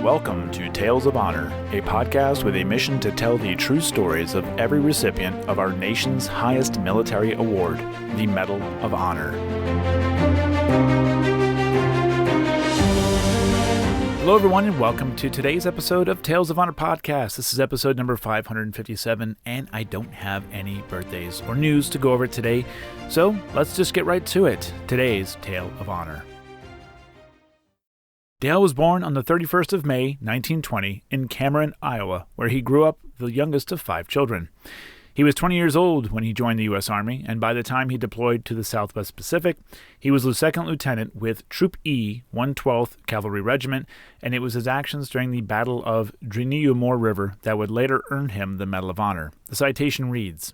Welcome to Tales of Honor, a podcast with a mission to tell the true stories of every recipient of our nation's highest military award, the Medal of Honor. Hello everyone and welcome to today's episode of Tales of Honor podcast. This is episode number 557 and I don't have any birthdays or news to go over today, so let's just get right to it. Today's Tale of Honor. Dale was born on the 31st of May, 1920 in Cameron, Iowa, where he grew up the youngest of 5 children. He was 20 years old when he joined the U.S. Army, and by the time he deployed to the Southwest Pacific, he was a second lieutenant with Troop E, 112th Cavalry Regiment, and it was his actions during the Battle of Driniyumor River that would later earn him the Medal of Honor. The citation reads,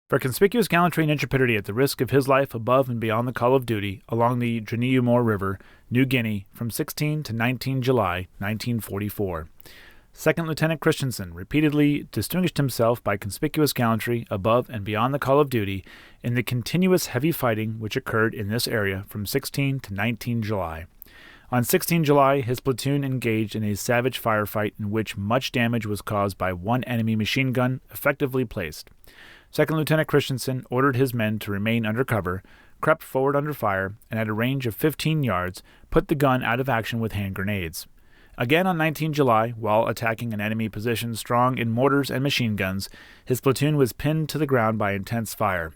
"For conspicuous gallantry and intrepidity at the risk of his life above and beyond the call of duty along the Driniyumor River, New Guinea, from 16 to 19 July 1944. Second Lieutenant Christensen repeatedly distinguished himself by conspicuous gallantry above and beyond the call of duty in the continuous heavy fighting which occurred in this area from 16 to 19 July. On 16 July, his platoon engaged in a savage firefight in which much damage was caused by one enemy machine gun effectively placed. Second Lieutenant Christensen ordered his men to remain under cover, crept forward under fire, and at a range of 15 yards, put the gun out of action with hand grenades. Again on 19 July, while attacking an enemy position strong in mortars and machine guns, his platoon was pinned to the ground by intense fire.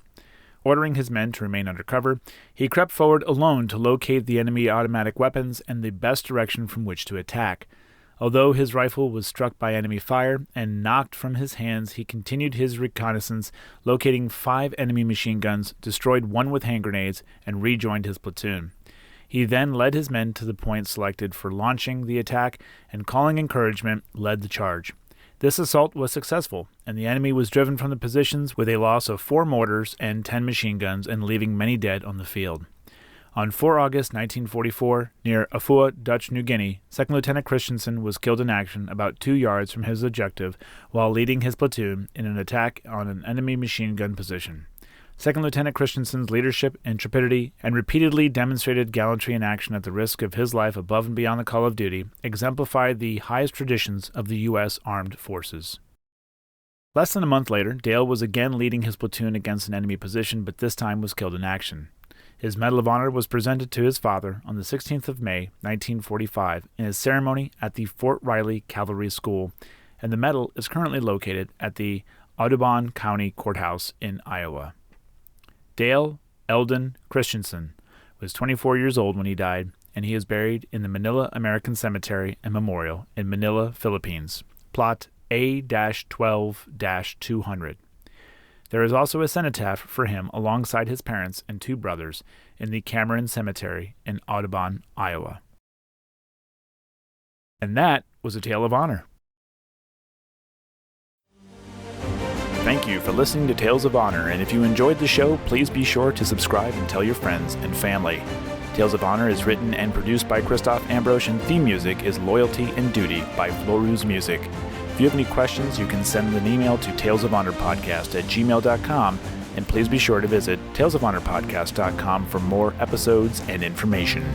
Ordering his men to remain under cover, he crept forward alone to locate the enemy automatic weapons and the best direction from which to attack. Although his rifle was struck by enemy fire and knocked from his hands, he continued his reconnaissance, locating 5 enemy machine guns, destroyed 1 with hand grenades, and rejoined his platoon. He then led his men to the point selected for launching the attack and, calling encouragement, led the charge. This assault was successful, and the enemy was driven from the positions with a loss of 4 mortars and 10 machine guns and leaving many dead on the field. On 4 August 1944, near Afua, Dutch New Guinea, Second Lieutenant Christensen was killed in action about 2 yards from his objective while leading his platoon in an attack on an enemy machine gun position. Second Lieutenant Christensen's leadership, intrepidity, and repeatedly demonstrated gallantry in action at the risk of his life above and beyond the call of duty exemplified the highest traditions of the U.S. Armed Forces. Less than a month later, Dale was again leading his platoon against an enemy position, but this time was killed in action. His Medal of Honor was presented to his father on the 16th of May, 1945, in a ceremony at the Fort Riley Cavalry School, and the medal is currently located at the Audubon County Courthouse in Iowa. Dale Eldon Christensen was 24 years old when he died, and he is buried in the Manila American Cemetery and Memorial in Manila, Philippines, plot A-12-200. There is also a cenotaph for him alongside his parents and 2 brothers in the Cameron Cemetery in Audubon, Iowa. And that was a Tale of Honor. Thank you for listening to Tales of Honor, and if you enjoyed the show, please be sure to subscribe and tell your friends and family. Tales of Honor is written and produced by Christoph Ambrosch, and theme music is Loyalty and Duty by Floruz Music. If you have any questions, you can send an email to talesofhonorpodcast@gmail.com, and please be sure to visit talesofhonorpodcast.com for more episodes and information.